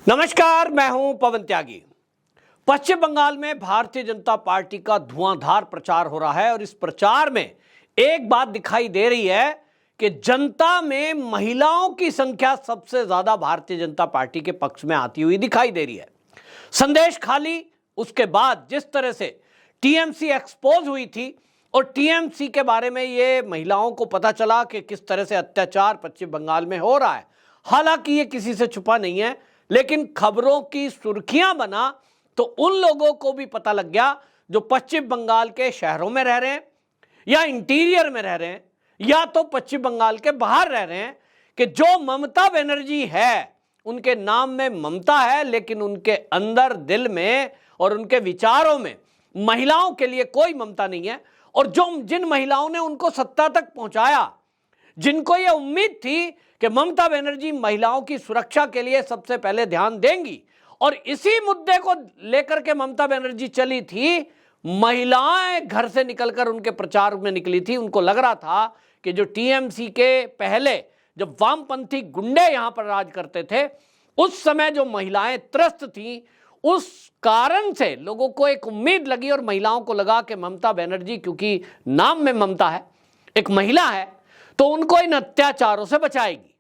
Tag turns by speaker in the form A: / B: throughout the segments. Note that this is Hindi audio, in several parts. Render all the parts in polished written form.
A: नमस्कार, मैं हूं पवन त्यागी। पश्चिम बंगाल में भारतीय जनता पार्टी का धुआंधार प्रचार हो रहा है और इस प्रचार में एक बात दिखाई दे रही है कि जनता में महिलाओं की संख्या सबसे ज्यादा भारतीय जनता पार्टी के पक्ष में आती हुई दिखाई दे रही है। संदेश खाली उसके बाद जिस तरह से टीएमसी एक्सपोज हुई थी और टीएमसी के बारे में ये महिलाओं को पता चला कि किस तरह से अत्याचार पश्चिम बंगाल में हो रहा है। हालांकि ये किसी से छुपा नहीं है, लेकिन खबरों की सुर्खियां बना तो उन लोगों को भी पता लग गया जो पश्चिम बंगाल के शहरों में रह रहे हैं या इंटीरियर में रह रहे हैं या तो पश्चिम बंगाल के बाहर रह रहे हैं कि जो ममता बनर्जी है उनके नाम में ममता है, लेकिन उनके अंदर दिल में और उनके विचारों में महिलाओं के लिए कोई ममता नहीं है। और जिन महिलाओं ने उनको सत्ता तक पहुंचाया, जिनको यह उम्मीद थी कि ममता बनर्जी महिलाओं की सुरक्षा के लिए सबसे पहले ध्यान देंगी और इसी मुद्दे को लेकर के ममता बनर्जी चली थी, महिलाएं घर से निकलकर उनके प्रचार में निकली थी। उनको लग रहा था कि जो टीएमसी के पहले जब वामपंथी गुंडे यहां पर राज करते थे उस समय जो महिलाएं त्रस्त थीं, उस कारण से लोगों को एक उम्मीद लगी और महिलाओं को लगा कि ममता बनर्जी, क्योंकि नाम में ममता है, एक महिला है, तो उनको इन अत्याचारों से बचाएगी।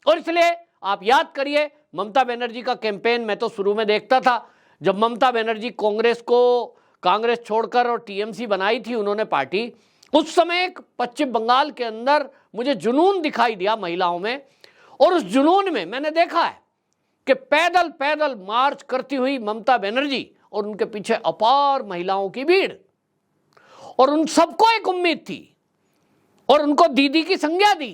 A: और इसलिए आप याद करिए, ममता बनर्जी का कैंपेन मैं तो शुरू में देखता था जब ममता बनर्जी कांग्रेस छोड़कर और टीएमसी बनाई थी उन्होंने पार्टी, उस समय एक पश्चिम बंगाल के अंदर मुझे जुनून दिखाई दिया महिलाओं में। और उस जुनून में मैंने देखा है कि पैदल पैदल मार्च करती हुई ममता बनर्जी और उनके पीछे अपार महिलाओं की भीड़, और उन सबको एक उम्मीद थी और उनको दीदी की संज्ञा दी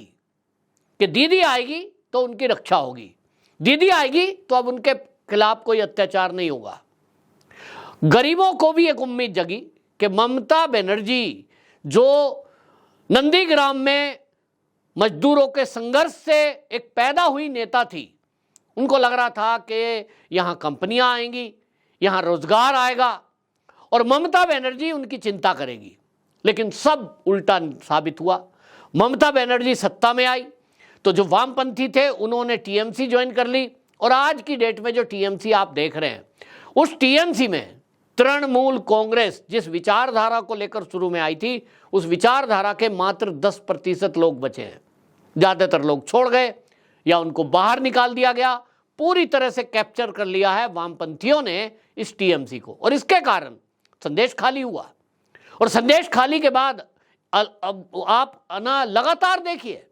A: कि दीदी आएगी तो उनकी रक्षा होगी, दीदी आएगी तो अब उनके खिलाफ कोई अत्याचार नहीं होगा। गरीबों को भी एक उम्मीद जगी कि ममता बनर्जी जो नंदीग्राम में मजदूरों के संघर्ष से एक पैदा हुई नेता थी, उनको लग रहा था कि यहाँ कंपनियां आएंगी, यहाँ रोजगार आएगा और ममता बनर्जी उनकी चिंता करेगी। लेकिन सब उल्टा साबित हुआ। ममता बनर्जी सत्ता में आई तो जो वामपंथी थे उन्होंने टीएमसी ज्वाइन कर ली और आज की डेट में जो टीएमसी आप देख रहे हैं, उस टीएमसी में तृणमूल कांग्रेस जिस विचारधारा को लेकर शुरू में आई थी, उस विचारधारा के मात्र 10% लोग बचे हैं। ज्यादातर लोग छोड़ गए या उनको बाहर निकाल दिया गया। पूरी तरह से कैप्चर कर लिया है वामपंथियों ने इस टीएमसी को और इसके कारण संदेश खाली हुआ। और संदेश खाली के बाद अब आप लगातार देखिए,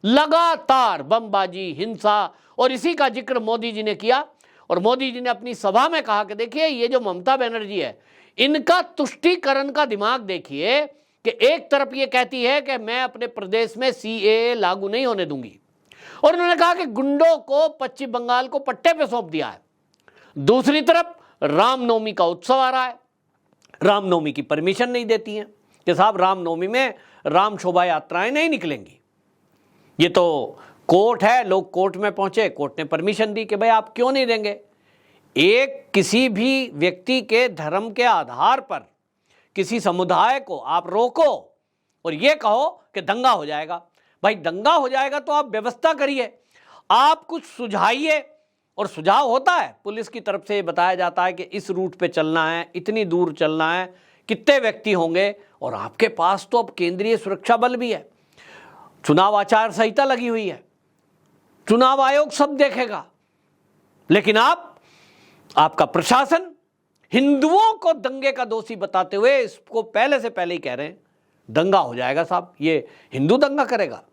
A: लगातार बमबाजी, हिंसा, और इसी का जिक्र मोदी जी ने किया। और मोदी जी ने अपनी सभा में कहा कि देखिए ये जो ममता बनर्जी है, इनका तुष्टीकरण का दिमाग देखिए कि एक तरफ ये कहती है कि मैं अपने प्रदेश में सीएए लागू नहीं होने दूंगी, और उन्होंने कहा कि गुंडों को पश्चिम बंगाल को पट्टे पे सौंप दिया है। दूसरी तरफ रामनवमी का उत्सव आ रहा है, रामनवमी की परमिशन नहीं देती हैं कि साहब रामनवमी में राम शोभा यात्राएं नहीं निकलेंगी। ये तो कोर्ट है, लोग कोर्ट में पहुंचे, कोर्ट ने परमिशन दी कि भाई आप क्यों नहीं देंगे। एक किसी भी व्यक्ति के धर्म के आधार पर किसी समुदाय को आप रोको और ये कहो कि दंगा हो जाएगा। भाई दंगा हो जाएगा तो आप व्यवस्था करिए, आप कुछ सुझाइए। और सुझाव होता है, पुलिस की तरफ से बताया जाता है कि इस रूट पे चलना है, इतनी दूर चलना है, कितने व्यक्ति होंगे, और आपके पास तो अब केंद्रीय सुरक्षा बल भी है, चुनाव आचार संहिता लगी हुई है, चुनाव आयोग सब देखेगा। लेकिन आपका प्रशासन हिंदुओं को दंगे का दोषी बताते हुए इसको पहले से पहले ही कह रहे हैं दंगा हो जाएगा साहब, ये हिंदू दंगा करेगा।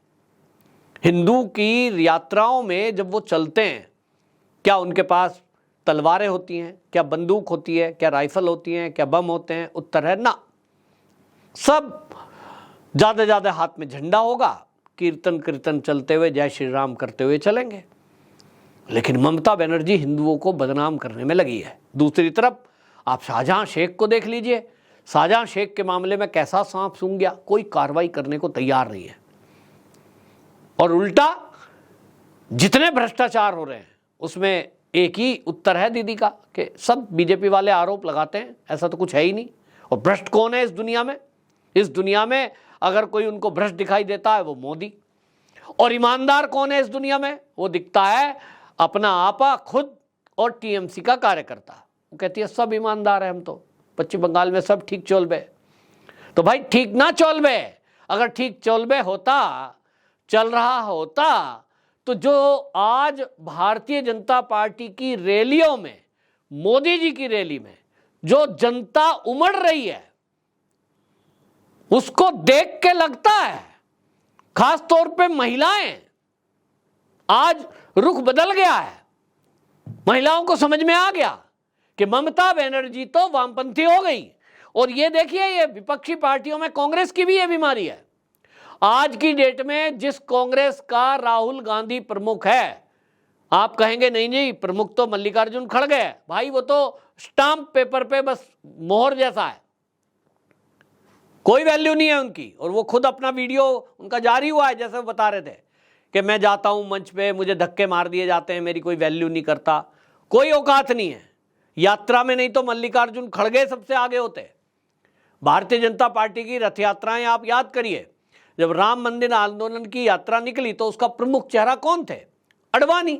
A: हिंदू की यात्राओं में जब वो चलते हैं, क्या उनके पास तलवारें होती हैं, क्या बंदूक होती है, क्या राइफल होती हैं, क्या बम होते हैं? उत्तर है ना। सब ज्यादा हाथ में झंडा होगा, कीर्तन चलते हुए जय श्री राम करते हुए चलेंगे। लेकिन ममता बनर्जी हिंदुओं को बदनाम करने में लगी है। दूसरी तरफ आप शाहजहां शेख को देख लीजिए, शाहजहां शेख के मामले में कैसा सांप सूंघ गया, कोई कार्रवाई करने को तैयार नहीं है। और उल्टा जितने भ्रष्टाचार हो रहे हैं उसमें एक ही उत्तर है दीदी का कि सब बीजेपी वाले आरोप लगाते हैं, ऐसा तो कुछ है ही नहीं। और भ्रष्ट कौन है इस दुनिया में? इस दुनिया में अगर कोई उनको भ्रष्ट दिखाई देता है वो मोदी। और ईमानदार कौन है इस दुनिया में? वो दिखता है अपना आपा खुद और टीएमसी का कार्यकर्ता। वो कहती है सब ईमानदार है, हम तो पश्चिम बंगाल में सब ठीक चोलबे। तो भाई ठीक ना चोलबे, अगर ठीक चोलबे होता, चल रहा होता, तो जो आज भारतीय जनता पार्टी की रैलियों में, मोदी जी की रैली में जो जनता उमड़ रही है, उसको देख के लगता है, खास तौर पे महिलाएं, आज रुख बदल गया है। महिलाओं को समझ में आ गया कि ममता बनर्जी तो वामपंथी हो गई। और ये देखिए, ये विपक्षी पार्टियों में कांग्रेस की भी ये बीमारी है। आज की डेट में जिस कांग्रेस का राहुल गांधी प्रमुख है, आप कहेंगे नहीं नहीं प्रमुख तो मल्लिकार्जुन खड़गे है। भाई वो तो स्टाम्प पेपर पे बस मोहर जैसा है, कोई वैल्यू नहीं है उनकी। और वो खुद अपना वीडियो उनका जारी हुआ है, जैसे वो बता रहे थे कि मैं जाता हूं मंच पे, मुझे धक्के मार दिए जाते हैं, मेरी कोई वैल्यू नहीं करता, कोई औकात नहीं है। यात्रा में नहीं तो मल्लिकार्जुन खड़गे सबसे आगे होते। भारतीय जनता पार्टी की रथ यात्राएं आप याद करिए, जब राम मंदिर आंदोलन की यात्रा निकली तो उसका प्रमुख चेहरा कौन थे? अडवाणी,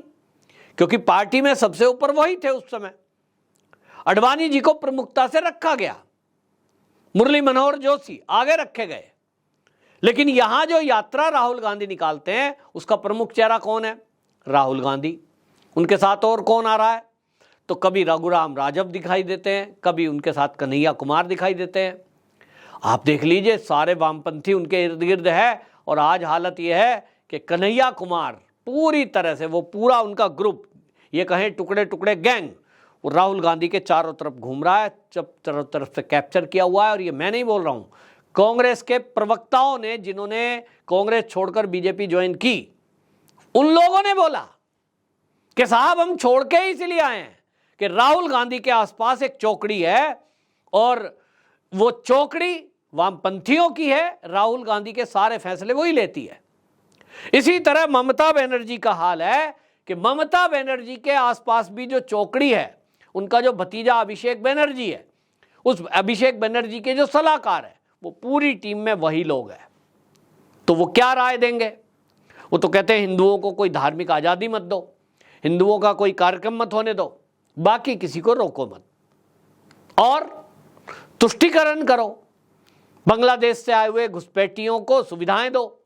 A: क्योंकि पार्टी में सबसे ऊपर वही थे उस समय। अडवाणी जी को प्रमुखता से रखा गया, मुरली मनोहर जोशी आगे रखे गए। लेकिन यहां जो यात्रा राहुल गांधी निकालते हैं, उसका प्रमुख चेहरा कौन है? राहुल गांधी। उनके साथ और कौन आ रहा है? तो कभी रघुराम राजव दिखाई देते हैं, कभी उनके साथ कन्हैया कुमार दिखाई देते हैं। आप देख लीजिए, सारे वामपंथी उनके इर्द गिर्द है। और आज हालत यह है कि कन्हैया कुमार पूरी तरह से, वो पूरा उनका ग्रुप, ये कहें टुकड़े टुकड़े गैंग, वो राहुल गांधी के चारों तरफ घूम रहा है, चारों तरफ से कैप्चर किया हुआ है। और ये मैं नहीं बोल रहा हूं, कांग्रेस के प्रवक्ताओं ने, जिन्होंने कांग्रेस छोड़कर बीजेपी ज्वाइन की, उन लोगों ने बोला कि साहब हम छोड़ के इसलिए आए हैं कि राहुल गांधी के आसपास एक चौकड़ी है, और वो चौकड़ी वामपंथियों की है। राहुल गांधी के सारे फैसले वही लेती है। इसी तरह ममता बनर्जी का हाल है कि ममता बनर्जी के आसपास भी जो चौकड़ी है, उनका जो भतीजा अभिषेक बनर्जी है, उस अभिषेक बनर्जी के जो सलाहकार है, वो पूरी टीम में वही लोग हैं। तो वो क्या राय देंगे? वो तो कहते हैं हिंदुओं को कोई धार्मिक आजादी मत दो, हिंदुओं का कोई कार्यक्रम मत होने दो, बाकी किसी को रोको मत, और तुष्टीकरण करो, बांग्लादेश से आए हुए घुसपैठियों को सुविधाएं दो।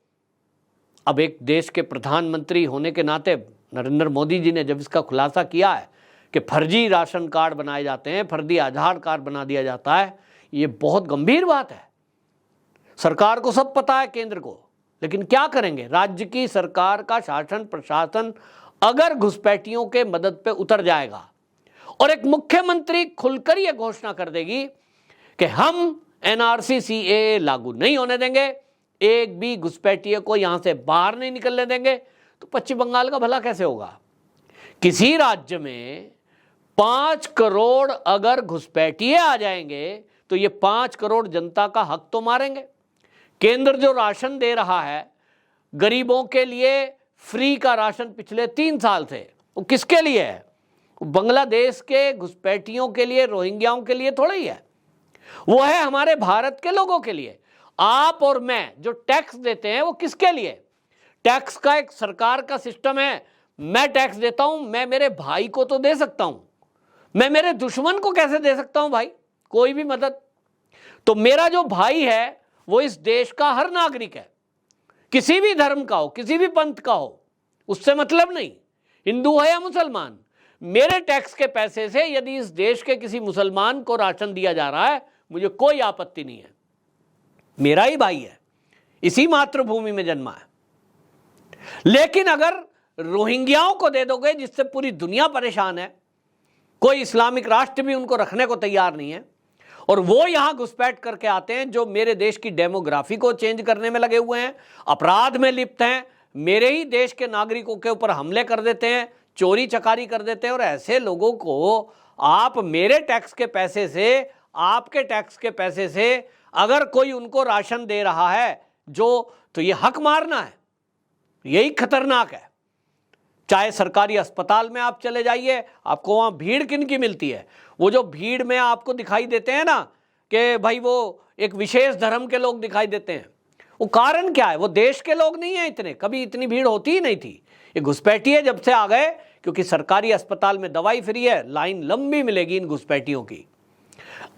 A: अब एक देश के प्रधानमंत्री होने के नाते नरेंद्र मोदी जी ने जब इसका खुलासा किया है कि फर्जी राशन कार्ड बनाए जाते हैं, फर्जी आधार कार्ड बना दिया जाता है, ये बहुत गंभीर बात है। सरकार को सब पता है, केंद्र को, लेकिन क्या करेंगे? राज्य की सरकार का शासन प्रशासन अगर घुसपैठियों के मदद पे उतर जाएगा और एक मुख्यमंत्री खुलकर यह घोषणा कर देगी कि हम एनआरसी सीएए लागू नहीं होने देंगे, एक भी घुसपैठिए को यहां से बाहर नहीं निकलने देंगे, तो पश्चिम बंगाल का भला कैसे होगा? किसी राज्य में 5 करोड़ अगर घुसपैठिए आ जाएंगे तो ये 5 करोड़ जनता का हक तो मारेंगे। केंद्र जो राशन दे रहा है गरीबों के लिए, फ्री का राशन पिछले 3 साल से, वो किसके लिए है? बांग्लादेश के घुसपैठियों के लिए, रोहिंग्याओं के लिए थोड़ा ही है, वो है हमारे भारत के लोगों के लिए। आप और मैं जो टैक्स देते हैं वो किसके लिए? टैक्स का एक सरकार का सिस्टम है। मैं टैक्स देता हूं, मैं मेरे भाई को तो दे सकता हूं, मैं मेरे दुश्मन को कैसे दे सकता हूं भाई कोई भी मदद? तो मेरा जो भाई है वो इस देश का हर नागरिक है, किसी भी धर्म का हो, किसी भी पंथ का हो, उससे मतलब नहीं, हिंदू है या मुसलमान। मेरे टैक्स के पैसे से यदि इस देश के किसी मुसलमान को राशन दिया जा रहा है, मुझे कोई आपत्ति नहीं है, मेरा ही भाई है, इसी मातृभूमि में जन्मा है। लेकिन अगर रोहिंग्याओं को दे दोगे, जिससे पूरी दुनिया परेशान है, कोई इस्लामिक राष्ट्र भी उनको रखने को तैयार नहीं है, और वो यहां घुसपैठ करके आते हैं, जो मेरे देश की डेमोग्राफी को चेंज करने में लगे हुए हैं, अपराध में लिप्त हैं, मेरे ही देश के नागरिकों के ऊपर हमले कर देते हैं, चोरी चकारी कर देते हैं, और ऐसे लोगों को आप मेरे टैक्स के पैसे से, आपके टैक्स के पैसे से अगर कोई उनको राशन दे रहा है जो, तो ये हक मारना है, यही खतरनाक है। चाहे सरकारी अस्पताल में आप चले जाइए, आपको वहां भीड़ किन की मिलती है? वो जो भीड़ में आपको दिखाई देते हैं ना कि भाई वो एक विशेष धर्म के लोग दिखाई देते हैं, वो कारण क्या है? वो देश के लोग नहीं है इतने, कभी इतनी भीड़ होती ही नहीं थी। ये घुसपैठिए जब से आ गए क्योंकि सरकारी अस्पताल में दवाई फ्री है, लाइन लंबी मिलेगी इन घुसपैठियों की।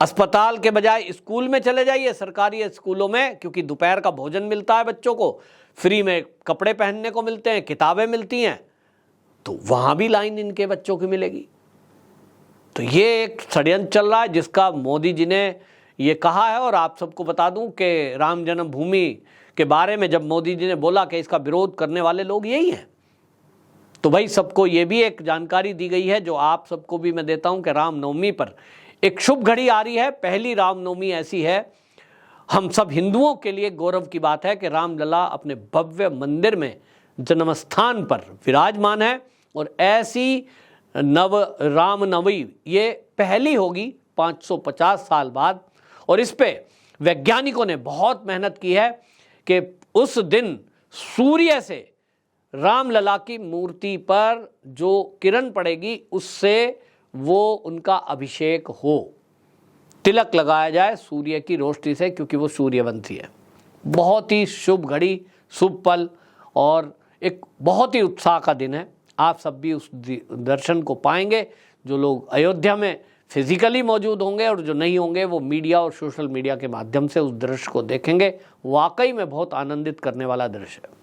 A: अस्पताल के बजाय स्कूल में चले जाइए, सरकारी स्कूलों में, क्योंकि दोपहर का भोजन मिलता है बच्चों को, फ्री में कपड़े पहनने को मिलते हैं, किताबें मिलती हैं, तो वहां भी लाइन इनके बच्चों की मिलेगी। तो ये एक षड्यंत्र चल रहा है जिसका मोदी जी ने ये कहा है। और आप सबको बता दूं कि राम जन्मभूमि के बारे में जब मोदी जी ने बोला कि इसका विरोध करने वाले लोग यही हैं, तो भाई सबको ये भी एक जानकारी दी गई है जो आप सबको भी मैं देता हूं कि रामनवमी पर एक शुभ घड़ी आ रही है। पहली रामनवमी ऐसी है, हम सब हिंदुओं के लिए गौरव की बात है कि रामलला अपने भव्य मंदिर में जन्मस्थान पर विराजमान है। और ऐसी रामनवमी ये पहली होगी 550 साल बाद। और इस पे वैज्ञानिकों ने बहुत मेहनत की है कि उस दिन सूर्य से रामलला की मूर्ति पर जो किरण पड़ेगी उससे वो उनका अभिषेक हो, तिलक लगाया जाए सूर्य की रोशनी से, क्योंकि वो सूर्यवंशी है। बहुत ही शुभ घड़ी, शुभ पल और एक बहुत ही उत्साह का दिन है। आप सब भी उस दर्शन को पाएंगे। जो लोग अयोध्या में फिजिकली मौजूद होंगे और जो नहीं होंगे वो मीडिया और सोशल मीडिया के माध्यम से उस दृश्य को देखेंगे। वाकई में बहुत आनंदित करने वाला दृश्य है।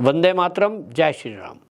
A: वंदे मातरम, जय श्री राम।